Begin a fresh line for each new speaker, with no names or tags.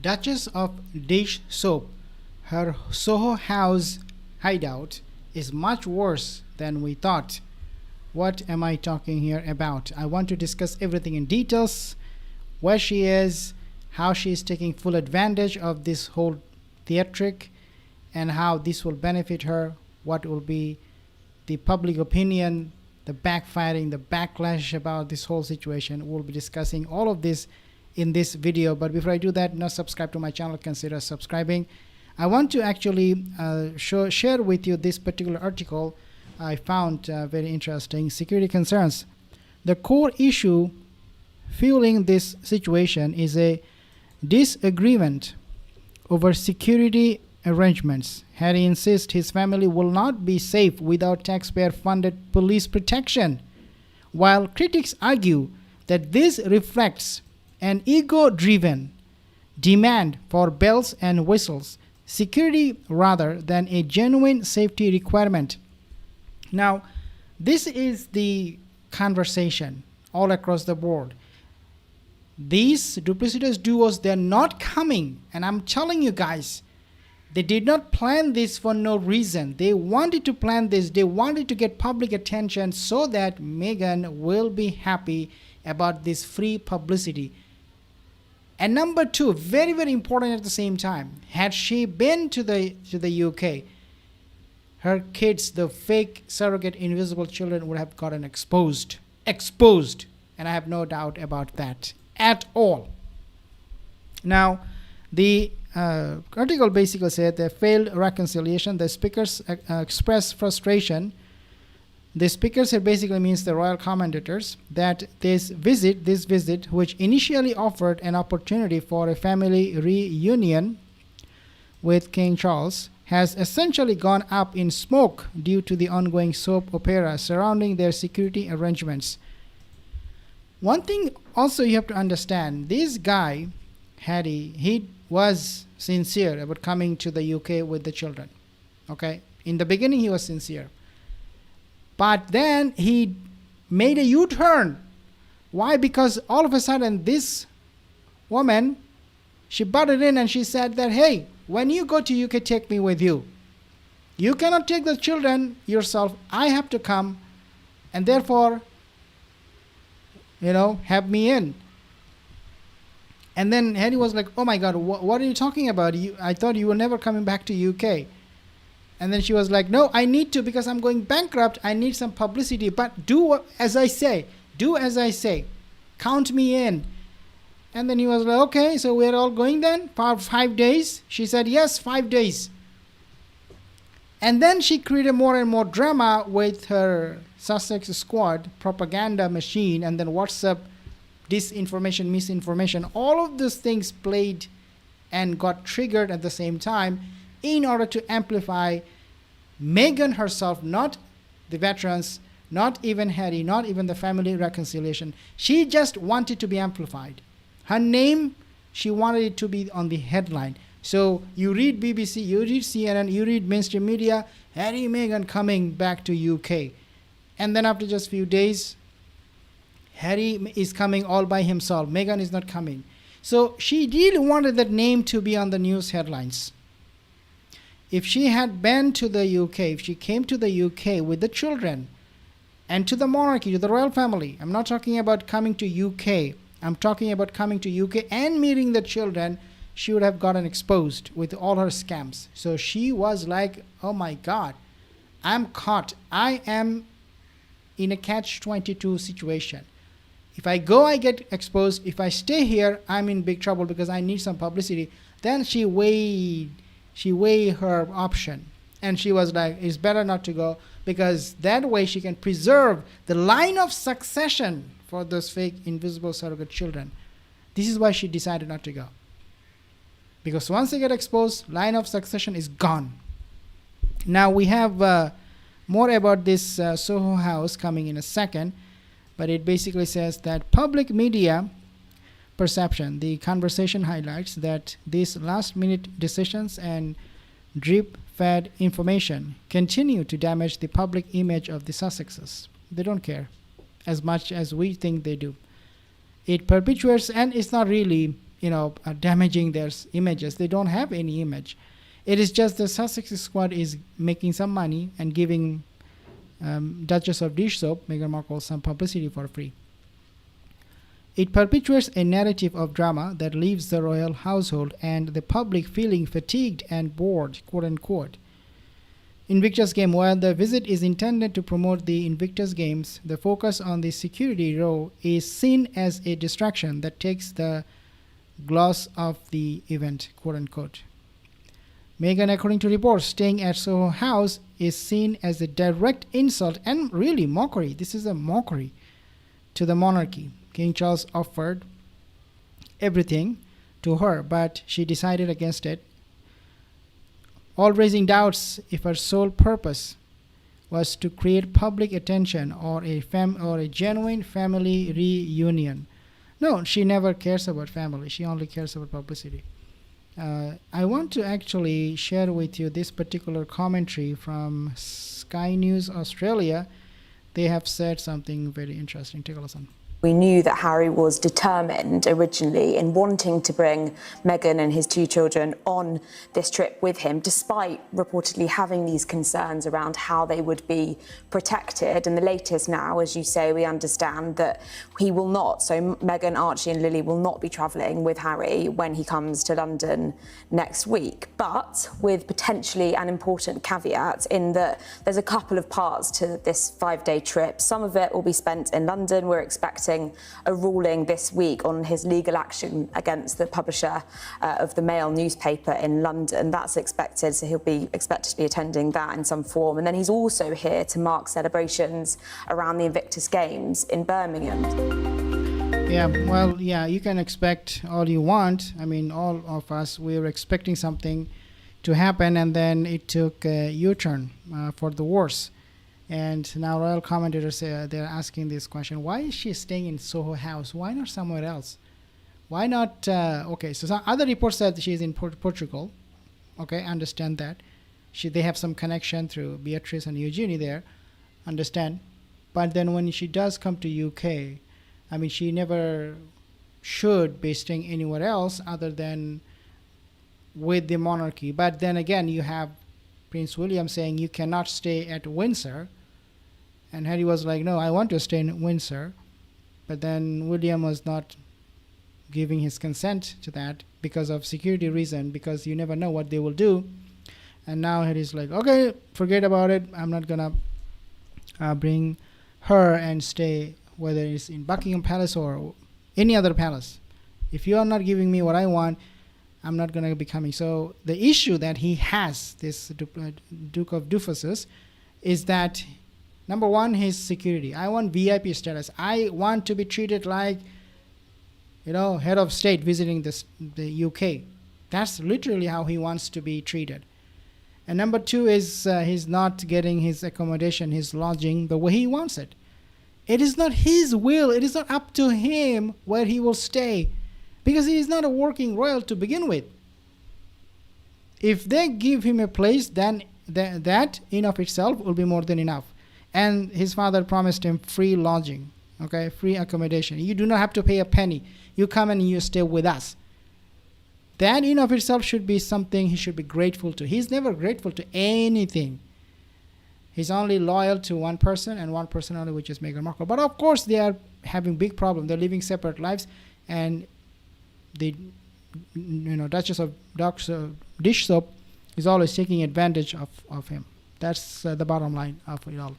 Duchess of Dish Soap, her Soho house hideout is much worse than we thought. What am I talking here about? I want to discuss everything in details, where she is, how she is taking full advantage of this whole theatric, and how this will benefit her, what will be the public opinion, the backfiring, the backlash about this whole situation. We'll be discussing all of this in this video. But before I do that, not subscribe to my channel, consider subscribing. I want to actually share with you this particular article I found very interesting. Security concerns. The core issue fueling this situation is a disagreement over security arrangements. Harry insists his family will not be safe without taxpayer-funded police protection, while critics argue that this reflects an ego-driven demand for bells and whistles security rather than a genuine safety requirement. Now, this is the conversation all across the board. These duplicitous duos, they're not coming, and I'm telling you guys, they did not plan this for no reason. They wanted to plan this. They wanted to get public attention so that Meghan will be happy about this free publicity. And number two, very, very important at the same time, had she been to the UK, her kids, the fake surrogate invisible children, would have gotten exposed. And I have no doubt about that at all. Now, the article basically said the failed reconciliation. The speakers expressed frustration. The speakers here basically means the royal commentators, that this visit, which initially offered an opportunity for a family reunion with King Charles, has essentially gone up in smoke due to the ongoing soap opera surrounding their security arrangements. One thing also you have to understand, this guy, Harry, he was sincere about coming to the UK with the children. Okay? In the beginning, he was sincere. But then he made a U-turn. Why? Because all of a sudden, this woman, she butted in and she said that, hey, when you go to UK, take me with you. You cannot take the children yourself. I have to come. And therefore, have me in. And then Harry was like, oh my God, what are you talking about? I thought you were never coming back to UK. And then she was like, no, I need to because I'm going bankrupt. I need some publicity. But do as I say. Do as I say. Count me in. And then he was like, okay, so we're all going then for 5 days? She said, yes, 5 days. And then she created more and more drama with her Sussex squad propaganda machine and then WhatsApp disinformation, misinformation. All of these things played and got triggered at the same time in order to amplify Meghan herself, not the veterans, not even Harry, not even the family reconciliation. She just wanted to be amplified. Her name, she wanted it to be on the headline. So you read BBC, you read CNN, you read mainstream media, Harry, Meghan coming back to UK. And then after just few days, Harry is coming all by himself. Meghan is not coming. So she really wanted that name to be on the news headlines. If she had been to the UK, if she came to the UK with the children and to the monarchy, to the royal family, I'm not talking about coming to UK, I'm talking about coming to UK and meeting the children, she would have gotten exposed with all her scams. So she was like, oh my God, I'm caught. I am in a catch-22 situation. If I go, I get exposed. If I stay here, I'm in big trouble because I need some publicity. Then she weighed her option. And she was like, it's better not to go because that way she can preserve the line of succession for those fake invisible surrogate children. This is why she decided not to go. Because once they get exposed, line of succession is gone. Now we have more about this Soho house coming in a second. But it basically says that public media perception, the conversation highlights that these last-minute decisions and drip-fed information continue to damage the public image of the Sussexes. They don't care as much as we think they do. It perpetuates, and it's not really damaging their images. They don't have any image. It is just the Sussex squad is making some money and giving Duchess of Dish Soap, Meghan Markle, some publicity for free. It perpetuates a narrative of drama that leaves the royal household and the public feeling fatigued and bored, quote unquote. Invictus Game. While the visit is intended to promote the Invictus Games, the focus on the security row is seen as a distraction that takes the gloss off the event, quote unquote. Meghan, according to reports, staying at Soho House is seen as a direct insult and really mockery. This is a mockery to the monarchy. King Charles offered everything to her, but she decided against it, all raising doubts if her sole purpose was to create public attention or a genuine family reunion. No, she never cares about family. She only cares about publicity. I want to actually share with you this particular commentary from Sky News Australia. They have said something very interesting. Take a listen.
We knew that Harry was determined originally in wanting to bring Meghan and his two children on this trip with him, despite reportedly having these concerns around how they would be protected. And the latest now, as you say, we understand that he will not. So Meghan, Archie and Lily will not be travelling with Harry when he comes to London next week, but with potentially an important caveat in that there's a couple of parts to this 5-day trip. Some of it will be spent in London. We're expecting a ruling this week on his legal action against the publisher of the Mail newspaper in London. That's expected, so he'll be expected to be attending that in some form. And then he's also here to mark celebrations around the Invictus Games in Birmingham.
Yeah, you can expect all you want. I mean, all of us, we were expecting something to happen, and then it took a U-turn for the worse. And now royal commentators, they're asking this question: why is she staying in Soho House? Why not somewhere else? Why not? Okay, so some other reports said she's in Portugal. Okay, understand that. They have some connection through Beatrice and Eugenie there. Understand. But then when she does come to UK, I mean, she never should be staying anywhere else other than with the monarchy. But then again, you have Prince William saying you cannot stay at Windsor. And Harry was like, no, I want to stay in Windsor. But then William was not giving his consent to that because of security reason, because you never know what they will do. And now Harry's like, okay, forget about it. I'm not going to bring her and stay, whether it's in Buckingham Palace or any other palace. If you are not giving me what I want, I'm not going to be coming. So the issue that he has, this Duke of Dufus's, is that number one, his security. I want VIP status. I want to be treated like, head of state visiting the UK. That's literally how he wants to be treated. And number two is he's not getting his accommodation, his lodging, the way he wants it. It is not his will. It is not up to him where he will stay, because he is not a working royal to begin with. If they give him a place, then that in of itself will be more than enough. And his father promised him free lodging, okay, free accommodation. You do not have to pay a penny. You come and you stay with us. That in of itself should be something he should be grateful to. He's never grateful to anything. He's only loyal to one person, and one person only, which is Meghan Markle. But of course, they are having big problem. They're living separate lives, and the Duchess of Dish Soap is always taking advantage of him. That's the bottom line of it all.